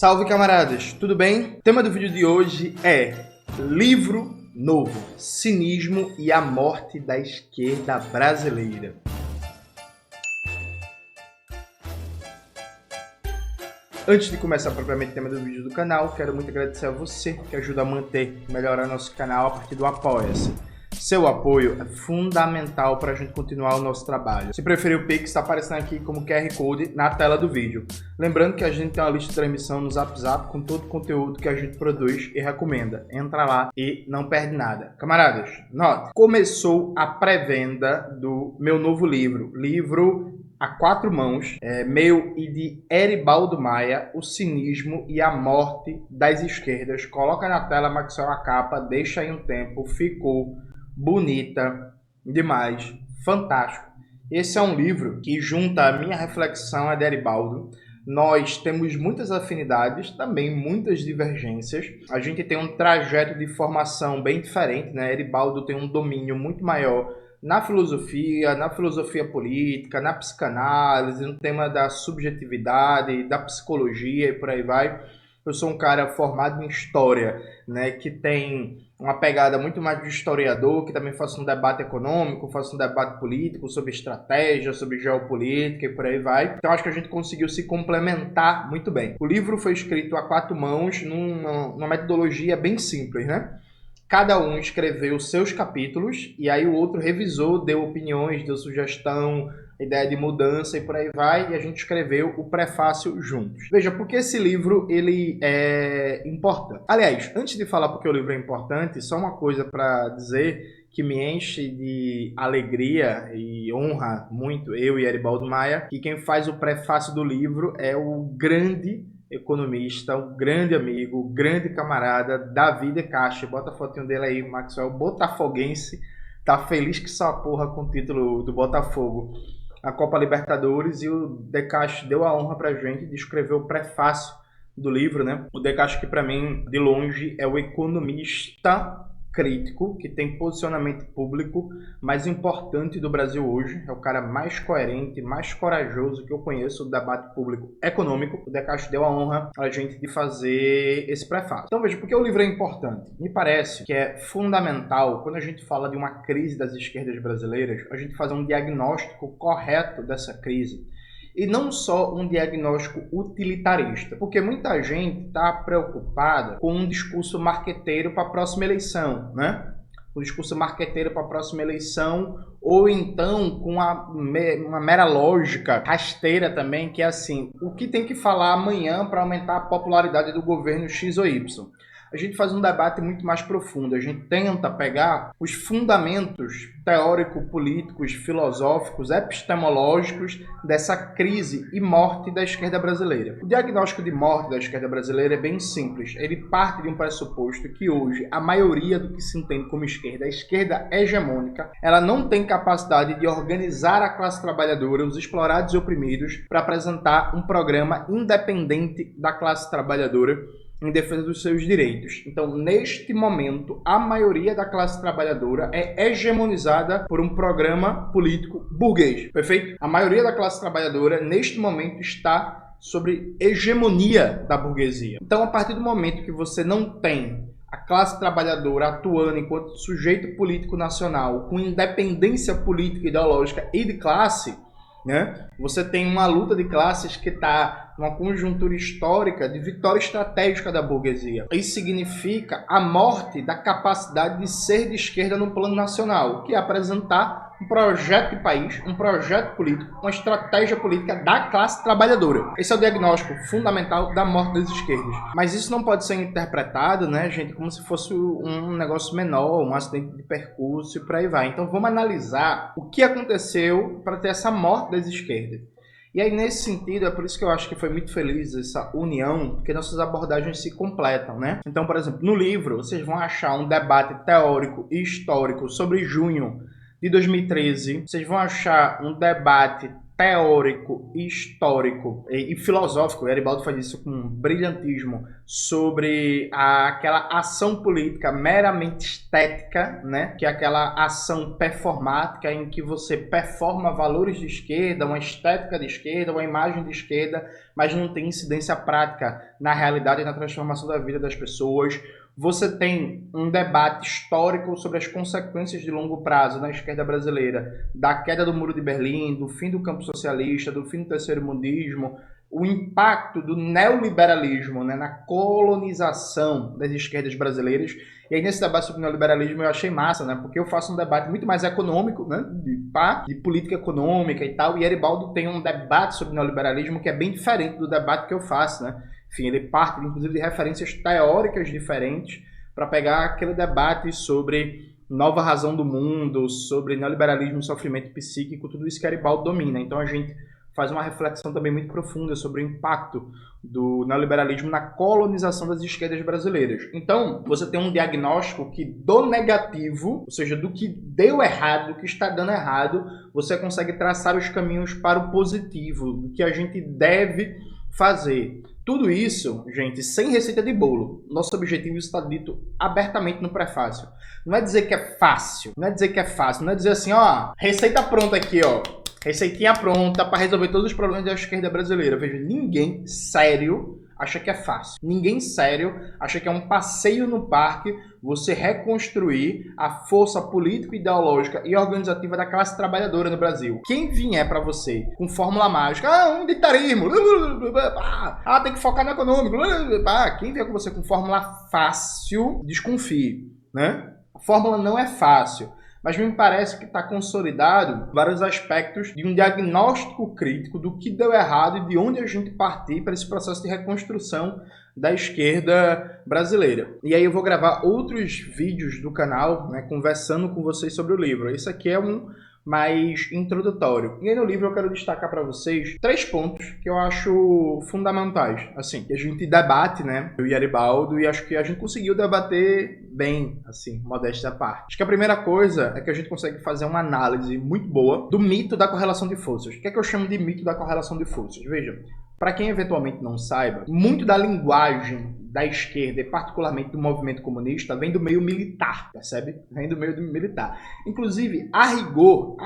Salve, camaradas, tudo bem? O tema do vídeo de hoje é livro novo, cinismo e a morte da esquerda brasileira. Antes de começar propriamente o tema do vídeo do canal, quero muito agradecer a você que ajuda a manter e melhorar nosso canal a partir do Apoia-se. Seu apoio é fundamental para a gente continuar o nosso trabalho. Se preferir o Pix, está aparecendo aqui como QR Code na tela do vídeo. Lembrando que a gente tem uma lista de transmissão no Zap com todo o conteúdo que a gente produz e recomenda. Entra lá e não perde nada. Camaradas, note, começou a pré-venda do meu novo livro a quatro mãos, meu e de Eribaldo Maia, O Cinismo e a Morte das Esquerdas. Coloca na tela, Maxwell, a capa, deixa aí um tempo, ficou bonita demais, fantástico. Esse é um livro que junta a minha reflexão a de Eribaldo. Nós temos muitas afinidades, também muitas divergências. A gente tem um trajeto de formação bem diferente, né? Eribaldo tem um domínio muito maior na filosofia política, na psicanálise, no tema da subjetividade, da psicologia e por aí vai. Eu sou um cara formado em história, né, que tem uma pegada muito mais de historiador, que também faço um debate econômico, faço um debate político sobre estratégia, sobre geopolítica e por aí vai. Então acho que a gente conseguiu se complementar muito bem. O livro foi escrito a quatro mãos numa metodologia bem simples, né? Cada um escreveu seus capítulos e aí o outro revisou, deu opiniões, deu sugestão, ideia de mudança e por aí vai, e a gente escreveu o prefácio juntos. Veja, porque esse livro ele é importante. Aliás, antes de falar porque o livro é importante, só uma coisa para dizer que me enche de alegria e honra muito, eu e Eribaldo Maia, que quem faz o prefácio do livro é o grande economista, um grande amigo, um grande camarada, Davi De Castro. Bota a fotinho dele aí, Maxwell, botafoguense, tá feliz que só porra com o título do Botafogo na Copa Libertadores, e o De Castro deu a honra pra gente de escrever o prefácio do livro, né? O De Castro, que pra mim, de longe, é o economista crítico, que tem posicionamento público mais importante do Brasil hoje. É o cara mais coerente, mais corajoso que eu conheço do debate público econômico. O De Castro deu a honra a gente de fazer esse prefácio. Então veja, por que o livro é importante? Me parece que é fundamental, quando a gente fala de uma crise das esquerdas brasileiras, a gente fazer um diagnóstico correto dessa crise. E não só um diagnóstico utilitarista, porque muita gente está preocupada com um discurso marqueteiro para a próxima eleição, né? O discurso marqueteiro para a próxima eleição, ou então com uma mera lógica rasteira também, que é assim, o que tem que falar amanhã para aumentar a popularidade do governo X ou Y? A gente faz um debate muito mais profundo, a gente tenta pegar os fundamentos teórico-políticos, filosóficos, epistemológicos dessa crise e morte da esquerda brasileira. O diagnóstico de morte da esquerda brasileira é bem simples, ele parte de um pressuposto que hoje a maioria do que se entende como esquerda, a esquerda hegemônica, ela não tem capacidade de organizar a classe trabalhadora, os explorados e oprimidos, para apresentar um programa independente da classe trabalhadora em defesa dos seus direitos. Então, neste momento, a maioria da classe trabalhadora é hegemonizada por um programa político burguês, perfeito? A maioria da classe trabalhadora, neste momento, está sobre hegemonia da burguesia. Então, a partir do momento que você não tem a classe trabalhadora atuando enquanto sujeito político nacional, com independência política, ideológica e de classe, né? Você tem uma luta de classes que está numa conjuntura histórica de vitória estratégica da burguesia. Isso significa a morte da capacidade de ser de esquerda no plano nacional, que é apresentar um projeto de país, um projeto político, uma estratégia política da classe trabalhadora. Esse é o diagnóstico fundamental da morte das esquerdas. Mas isso não pode ser interpretado, né, gente, como se fosse um negócio menor, um acidente de percurso e por aí vai. Então vamos analisar o que aconteceu para ter essa morte das esquerdas. E aí, nesse sentido, é por isso que eu acho que foi muito feliz essa união, porque nossas abordagens se completam, né? Então, por exemplo, no livro, vocês vão achar um debate teórico e histórico sobre junho de 2013. Vocês vão achar um debate teórico, histórico e filosófico, Garibaldi faz isso com brilhantismo, sobre aquela ação política meramente estética, né? Que é aquela ação performática em que você performa valores de esquerda, uma estética de esquerda, uma imagem de esquerda, mas não tem incidência prática na realidade e na transformação da vida das pessoas. Você tem um debate histórico sobre as consequências de longo prazo na esquerda brasileira, da queda do Muro de Berlim, do fim do campo socialista, do fim do terceiro-mundismo, o impacto do neoliberalismo, né, na colonização das esquerdas brasileiras. E aí nesse debate sobre o neoliberalismo eu achei massa, né, porque eu faço um debate muito mais econômico, né, de política econômica e tal, e Garibaldi tem um debate sobre o neoliberalismo que é bem diferente do debate que eu faço, né. Enfim, ele parte, inclusive, de referências teóricas diferentes para pegar aquele debate sobre nova razão do mundo, sobre neoliberalismo e sofrimento psíquico, tudo isso que Garibaldi domina. Então a gente faz uma reflexão também muito profunda sobre o impacto do neoliberalismo na colonização das esquerdas brasileiras. Então, você tem um diagnóstico que do negativo, ou seja, do que deu errado, do que está dando errado, você consegue traçar os caminhos para o positivo, do que a gente deve fazer. Tudo isso, gente, sem receita de bolo. Nosso objetivo está dito abertamente no prefácio. Não é dizer que é fácil, não é dizer que é fácil, não é dizer assim, ó, receita pronta aqui, ó, receitinha pronta para resolver todos os problemas da esquerda brasileira. Veja, ninguém sério acha que é fácil. Ninguém sério acha que é um passeio no parque você reconstruir a força político-ideológica e organizativa da classe trabalhadora no Brasil. Quem vier para você com fórmula mágica, um unitarismo, tem que focar no econômico, quem vier com você com fórmula fácil, desconfie, né? A fórmula não é fácil. Mas me parece que está consolidado vários aspectos de um diagnóstico crítico do que deu errado e de onde a gente partir para esse processo de reconstrução da esquerda brasileira. E aí eu vou gravar outros vídeos do canal, né, conversando com vocês sobre o livro. Esse aqui é um mais introdutório. E aí no livro eu quero destacar para vocês 3 pontos que eu acho fundamentais, assim, que a gente debate, né, eu e Garibaldi, e acho que a gente conseguiu debater bem, assim, modéstia à parte. Acho que a primeira coisa é que a gente consegue fazer uma análise muito boa do mito da correlação de forças. O que é que eu chamo de mito da correlação de forças? Veja, para quem eventualmente não saiba, muito da linguagem da esquerda, e particularmente do movimento comunista, vem do meio militar, percebe? Vem do meio militar. Inclusive, a rigor,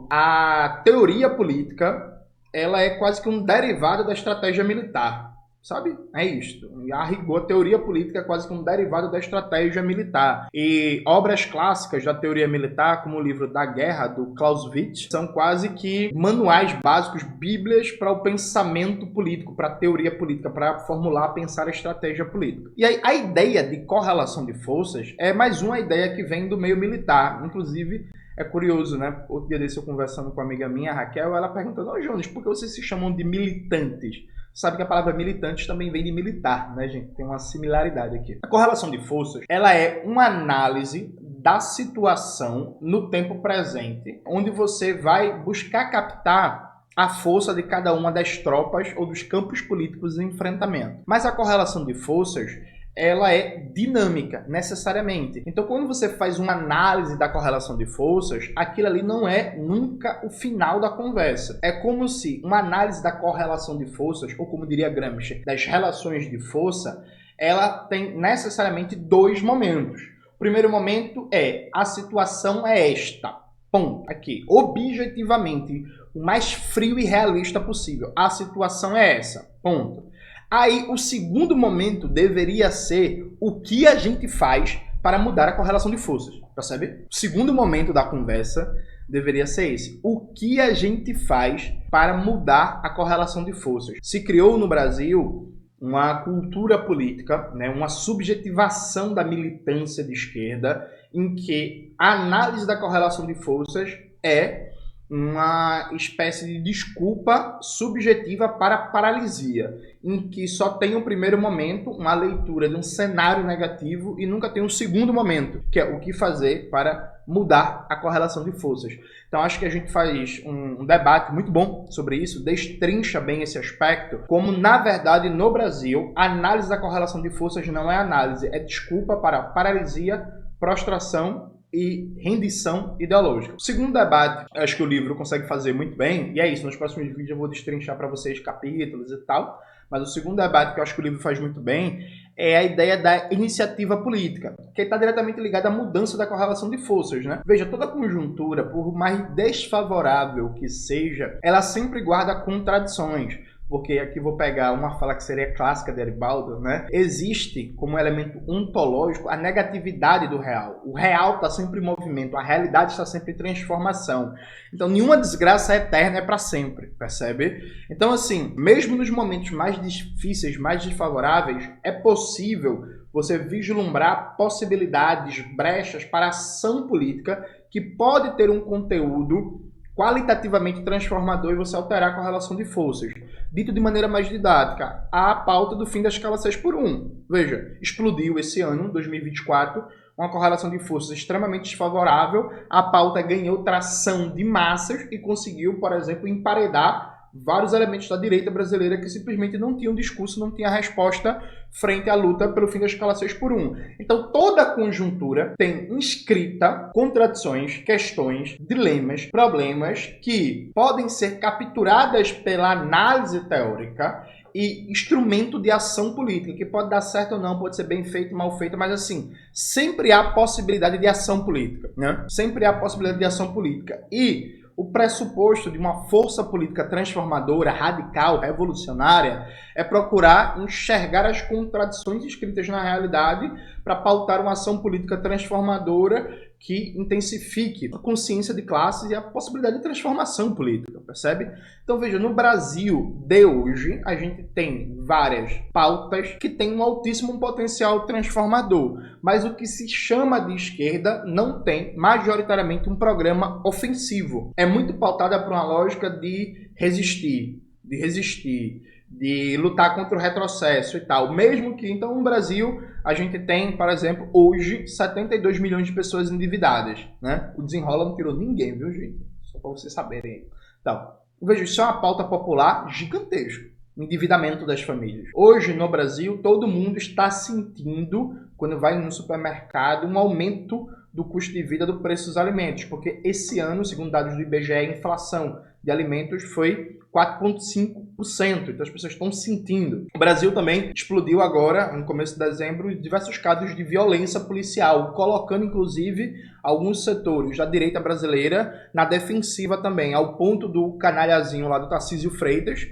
a teoria política, ela é quase que um derivado da estratégia militar, sabe? É isto. A rigor, a teoria política é quase que um derivado da estratégia militar. E obras clássicas da teoria militar, como o livro Da Guerra, do Clausewitz, são quase que manuais básicos, bíblias para o pensamento político, para a teoria política, para formular, pensar a estratégia política. E aí, a ideia de correlação de forças é mais uma ideia que vem do meio militar. Inclusive, é curioso, né? Outro dia desse eu conversando com uma amiga minha, a Raquel, ela perguntando, ô Jones, por que vocês se chamam de militantes? Sabe que a palavra militantes também vem de militar, né, gente? Tem uma similaridade aqui. A correlação de forças, ela é uma análise da situação no tempo presente, onde você vai buscar captar a força de cada uma das tropas ou dos campos políticos em enfrentamento. Mas a correlação de forças, ela é dinâmica, necessariamente. Então, quando você faz uma análise da correlação de forças, aquilo ali não é nunca o final da conversa. É como se uma análise da correlação de forças, ou como diria Gramsci, das relações de força, ela tem necessariamente 2 momentos. O primeiro momento é, a situação é esta. Ponto. Aqui, objetivamente, o mais frio e realista possível. A situação é essa. Ponto. Aí, o segundo momento deveria ser o que a gente faz para mudar a correlação de forças, percebe? O segundo momento da conversa deveria ser esse. O que a gente faz para mudar a correlação de forças? Se criou no Brasil uma cultura política, né, uma subjetivação da militância de esquerda, em que a análise da correlação de forças é uma espécie de desculpa subjetiva para a paralisia, em que só tem um primeiro momento, uma leitura de um cenário negativo e nunca tem um segundo momento, que é o que fazer para mudar a correlação de forças. Então acho que a gente faz um debate muito bom sobre isso, destrincha bem esse aspecto, como na verdade no Brasil a análise da correlação de forças não é análise, é desculpa para paralisia, prostração e rendição ideológica. O segundo debate, acho que o livro consegue fazer muito bem, e é isso, nos próximos vídeos eu vou destrinchar para vocês capítulos e tal, mas o segundo debate que eu acho que o livro faz muito bem é a ideia da iniciativa política, que está diretamente ligada à mudança da correlação de forças, né? Veja, toda conjuntura, por mais desfavorável que seja, ela sempre guarda contradições. Porque aqui vou pegar uma fala que seria clássica de Aribaldo, né? Existe como elemento ontológico a negatividade do real. O real está sempre em movimento, a realidade está sempre em transformação. Então nenhuma desgraça eterna é para sempre, percebe? Então assim, mesmo nos momentos mais difíceis, mais desfavoráveis, é possível você vislumbrar possibilidades, brechas para ação política que pode ter um conteúdo qualitativamente transformador e você alterar a correlação de forças. Dito de maneira mais didática, a pauta do fim da escala 6x1. Veja, explodiu esse ano, 2024, uma correlação de forças extremamente desfavorável, a pauta ganhou tração de massas e conseguiu, por exemplo, emparedar vários elementos da direita brasileira que simplesmente não tinham discurso, não tinha resposta frente à luta pelo fim da escala 6x1. Então toda a conjuntura tem inscrita contradições, questões, dilemas, problemas que podem ser capturadas pela análise teórica e instrumento de ação política, que pode dar certo ou não, pode ser bem feito, mal feito, mas assim, sempre há possibilidade de ação política, né? Sempre há possibilidade de ação política. E o pressuposto de uma força política transformadora, radical, revolucionária, é procurar enxergar as contradições escritas na realidade para pautar uma ação política transformadora que intensifique a consciência de classes e a possibilidade de transformação política, percebe? Então veja, no Brasil de hoje, a gente tem várias pautas que têm um altíssimo potencial transformador, mas o que se chama de esquerda não tem majoritariamente um programa ofensivo. É muito pautada por uma lógica de resistir, de lutar contra o retrocesso e tal. Mesmo que, então, no Brasil, a gente tem, por exemplo, hoje, 72 milhões de pessoas endividadas, né? O Desenrola não tirou ninguém, viu, gente? Só para vocês saberem. Então, veja, isso é uma pauta popular gigantesca. O endividamento das famílias. Hoje, no Brasil, todo mundo está sentindo, quando vai no supermercado, um aumento do custo de vida do preço dos alimentos, porque esse ano, segundo dados do IBGE, a inflação de alimentos foi 4,5%, então as pessoas estão sentindo. O Brasil também explodiu agora, no começo de dezembro, diversos casos de violência policial, colocando inclusive alguns setores da direita brasileira na defensiva também, ao ponto do canalhazinho lá do Tarcísio Freitas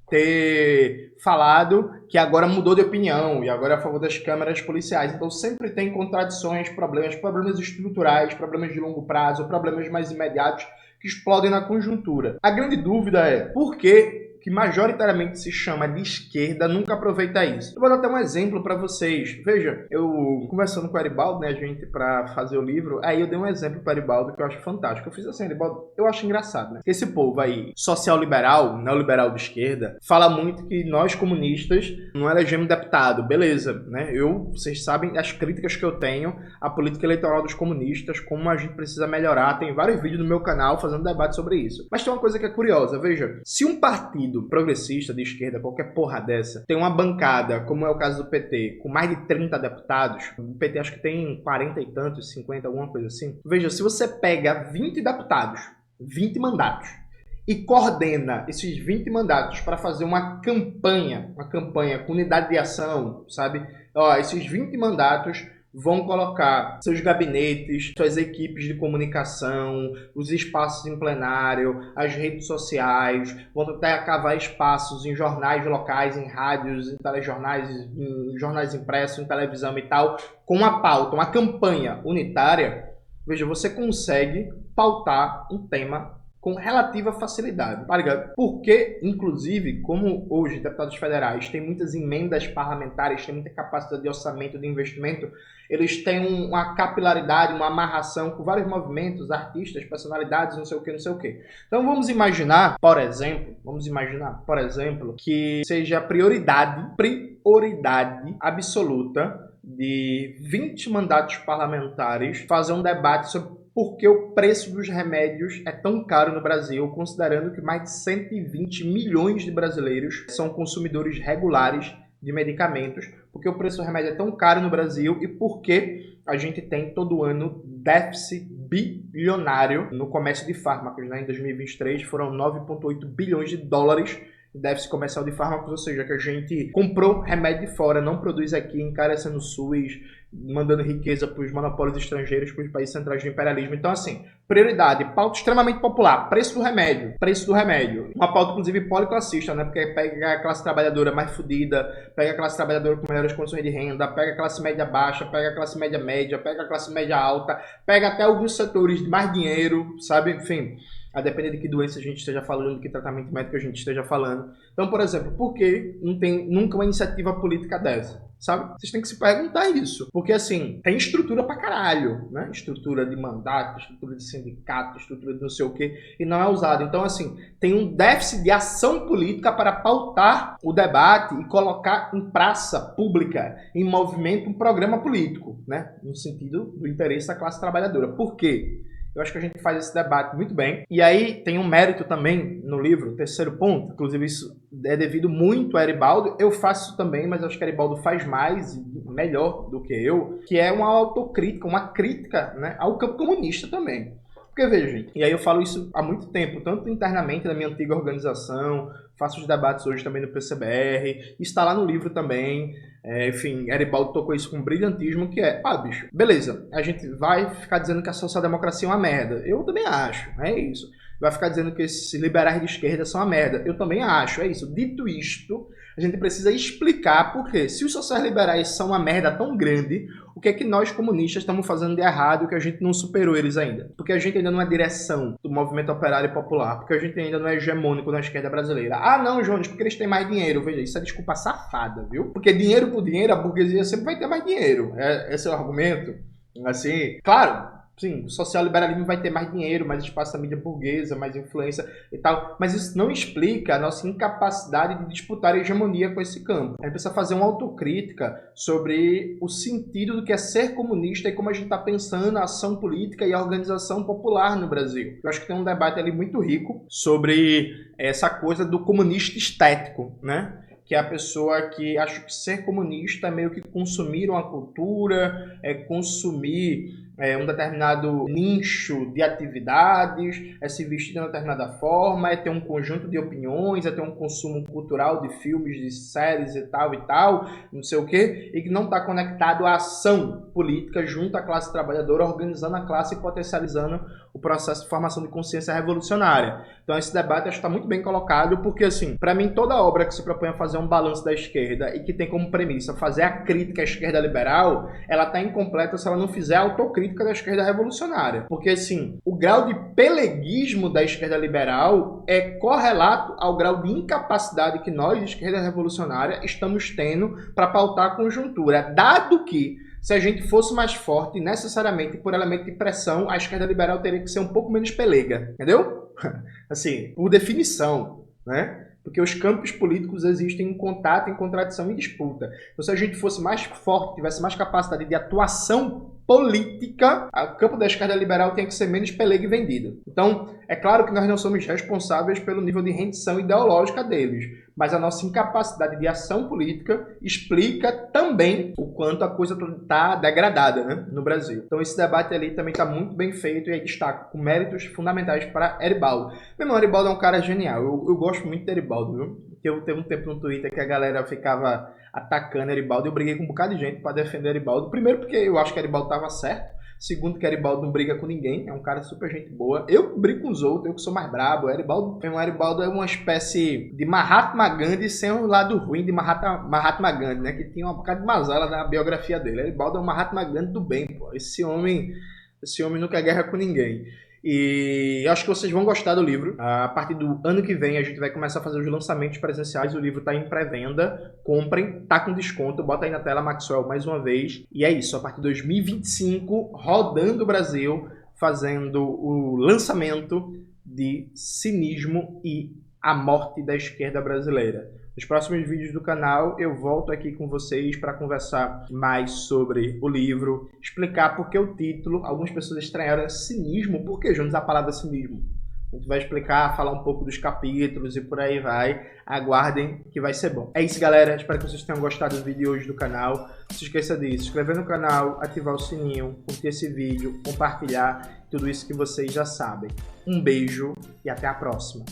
ter falado que agora mudou de opinião e agora é a favor das câmeras policiais. Então sempre tem contradições, problemas estruturais, problemas de longo prazo, problemas mais imediatos que explodem na conjuntura. A grande dúvida é por que majoritariamente se chama de esquerda nunca aproveita isso. Eu vou dar até um exemplo para vocês. Veja, eu conversando com o Aribaldo, né, a gente para fazer o livro, aí eu dei um exemplo para o Aribaldo que eu acho fantástico. Eu fiz assim, Aribaldo, eu acho engraçado, né? Esse povo aí, social-liberal, neoliberal de esquerda, fala muito que nós comunistas não elegemos deputado. Beleza, né? Vocês sabem as críticas que eu tenho à política eleitoral dos comunistas, como a gente precisa melhorar. Tem vários vídeos no meu canal fazendo debate sobre isso. Mas tem uma coisa que é curiosa, veja, se um partido progressista de esquerda, qualquer porra dessa, tem uma bancada, como é o caso do PT, com mais de 30 deputados, o PT acho que tem 40 e tantos, 50, alguma coisa assim. Veja, se você pega 20 deputados, 20 mandatos, e coordena esses 20 mandatos para fazer uma campanha com unidade de ação, sabe? Ó, esses 20 mandatos vão colocar seus gabinetes, suas equipes de comunicação, os espaços em plenário, as redes sociais, vão tentar cavar espaços em jornais locais, em rádios, em telejornais, em jornais impressos, em televisão e tal, com uma pauta, uma campanha unitária. Veja, você consegue pautar um tema com relativa facilidade, tá ligado? Porque, inclusive, como hoje deputados federais têm muitas emendas parlamentares, têm muita capacidade de orçamento, de investimento, eles têm uma capilaridade, uma amarração com vários movimentos, artistas, personalidades, não sei o que. Então vamos imaginar, por exemplo, que seja prioridade absoluta de 20 mandatos parlamentares fazer um debate sobre por que o preço dos remédios é tão caro no Brasil, considerando que mais de 120 milhões de brasileiros são consumidores regulares de medicamentos, porque o preço do remédio é tão caro no Brasil e porque a gente tem todo ano déficit bilionário no comércio de fármacos, né? Em 2023 foram 9,8 bilhões de dólares de déficit comercial de fármacos, ou seja, que a gente comprou remédio de fora, não produz aqui, encarecendo o SUS, mandando riqueza para os monopólios estrangeiros, para os países centrais do imperialismo. Então, assim, prioridade, pauta extremamente popular, preço do remédio, preço do remédio. Uma pauta, inclusive, policlassista, né? Porque pega a classe trabalhadora mais fodida, pega a classe trabalhadora com melhores condições de renda, pega a classe média baixa, pega a classe média média, pega a classe média alta, pega até alguns setores de mais dinheiro, sabe? Enfim, a depender de que doença a gente esteja falando, de que tratamento médico a gente esteja falando. Então, por exemplo, por que não tem nunca uma iniciativa política dessa? Sabe? Vocês têm que se perguntar isso. Porque, assim, tem estrutura pra caralho, né? Estrutura de mandato, estrutura de sindicato, estrutura de não sei o quê, e não é usado. Então, assim, tem um déficit de ação política para pautar o debate e colocar em praça pública, em movimento, um programa político, né? No sentido do interesse da classe trabalhadora. Por quê? Eu acho que a gente faz esse debate muito bem. E aí tem um mérito também no livro, terceiro ponto, inclusive isso é devido muito a Eribaldo. Eu faço também, mas acho que Eribaldo faz mais e melhor do que eu, que é uma autocrítica, uma crítica, né, ao campo comunista também. Porque, veja, gente, e aí eu falo isso há muito tempo, tanto internamente na minha antiga organização, faço os debates hoje também no PCBR, está lá no livro também. Enfim, Eribaldo tocou isso com brilhantismo, que é, bicho, beleza, a gente vai ficar dizendo que a social-democracia é uma merda. Eu também acho, é isso. Vai ficar dizendo que esses liberais de esquerda são uma merda. Eu também acho, é isso. Dito isto, a gente precisa explicar por quê. Se os sociais-liberais são uma merda tão grande, o que é que nós comunistas estamos fazendo de errado que a gente não superou eles ainda? Porque a gente ainda não é direção do movimento operário popular, porque a gente ainda não é hegemônico na esquerda brasileira. Ah, não, Jones, porque eles têm mais dinheiro. Veja, isso é desculpa safada, viu? Porque dinheiro por dinheiro, a burguesia sempre vai ter mais dinheiro. Esse é o argumento. Assim, claro, sim, o social-liberalismo vai ter mais dinheiro, mais espaço da mídia burguesa, mais influência e tal, mas isso não explica a nossa incapacidade de disputar a hegemonia com esse campo. A gente precisa fazer uma autocrítica sobre o sentido do que é ser comunista e como a gente está pensando a ação política e a organização popular no Brasil. Eu acho que tem um debate ali muito rico sobre essa coisa do comunista estético, né? Que é a pessoa que acha que ser comunista é meio que consumir uma cultura, consumir um determinado nicho de atividades, é se vestir de uma determinada forma, é ter um conjunto de opiniões, é ter um consumo cultural de filmes, de séries e tal, não sei o quê, e que não está conectado à ação política junto à classe trabalhadora, organizando a classe e potencializando o processo de formação de consciência revolucionária. Então esse debate acho que está muito bem colocado, porque assim, para mim toda obra que se propõe a fazer um balanço da esquerda e que tem como premissa fazer a crítica à esquerda liberal, ela está incompleta se ela não fizer a autocrítica da esquerda revolucionária. Porque assim, o grau de peleguismo da esquerda liberal é correlato ao grau de incapacidade que nós, de esquerda revolucionária, estamos tendo para pautar a conjuntura, dado que se a gente fosse mais forte, necessariamente por elemento de pressão, a esquerda liberal teria que ser um pouco menos pelega, entendeu? Assim, por definição, né? Porque os campos políticos existem em contato, em contradição e disputa. Então, se a gente fosse mais forte, tivesse mais capacidade de atuação política, o campo da esquerda liberal tem que ser menos pelega e vendida. Então, é claro que nós não somos responsáveis pelo nível de rendição ideológica deles, mas a nossa incapacidade de ação política explica também o quanto a coisa está degradada, né, no Brasil. Então esse debate ali também está muito bem feito e aí destaco com méritos fundamentais para Eribaldo. Meu irmão, Eribaldo é um cara genial. Eu gosto muito de Eribaldo, viu? Teve um tempo no Twitter que a galera ficava atacando Eribaldo e eu briguei com um bocado de gente para defender Eribaldo. Primeiro porque eu acho que Eribaldo estava certo. Segundo, que Eribaldo não briga com ninguém, é um cara super gente boa. Eu brigo com os outros, eu que sou mais brabo. Eribaldo é uma espécie de Mahatma Gandhi sem o lado ruim de Mahatma Gandhi, né? Que tinha uma bocada de mazela na biografia dele. Eribaldo é o Mahatma Gandhi do bem, pô. Esse homem não quer guerra com ninguém. E eu acho que vocês vão gostar do livro. A partir do ano que vem a gente vai começar a fazer os lançamentos presenciais. O livro está em pré-venda. Comprem, tá com desconto. Bota aí na tela, Maxwell, mais uma vez. E é isso, a partir de 2025, rodando o Brasil, fazendo o lançamento de Cinismo e a Morte da Esquerda Brasileira. Nos próximos vídeos do canal eu volto aqui com vocês para conversar mais sobre o livro, explicar por que o título, algumas pessoas estranharam cinismo. Por que, Jones, a palavra cinismo? A gente vai explicar, falar um pouco dos capítulos e por aí vai. Aguardem que vai ser bom. É isso, galera. Espero que vocês tenham gostado do vídeo hoje do canal. Não se esqueça disso. Se inscrever no canal, ativar o sininho, curtir esse vídeo, compartilhar. Tudo isso que vocês já sabem. Um beijo e até a próxima.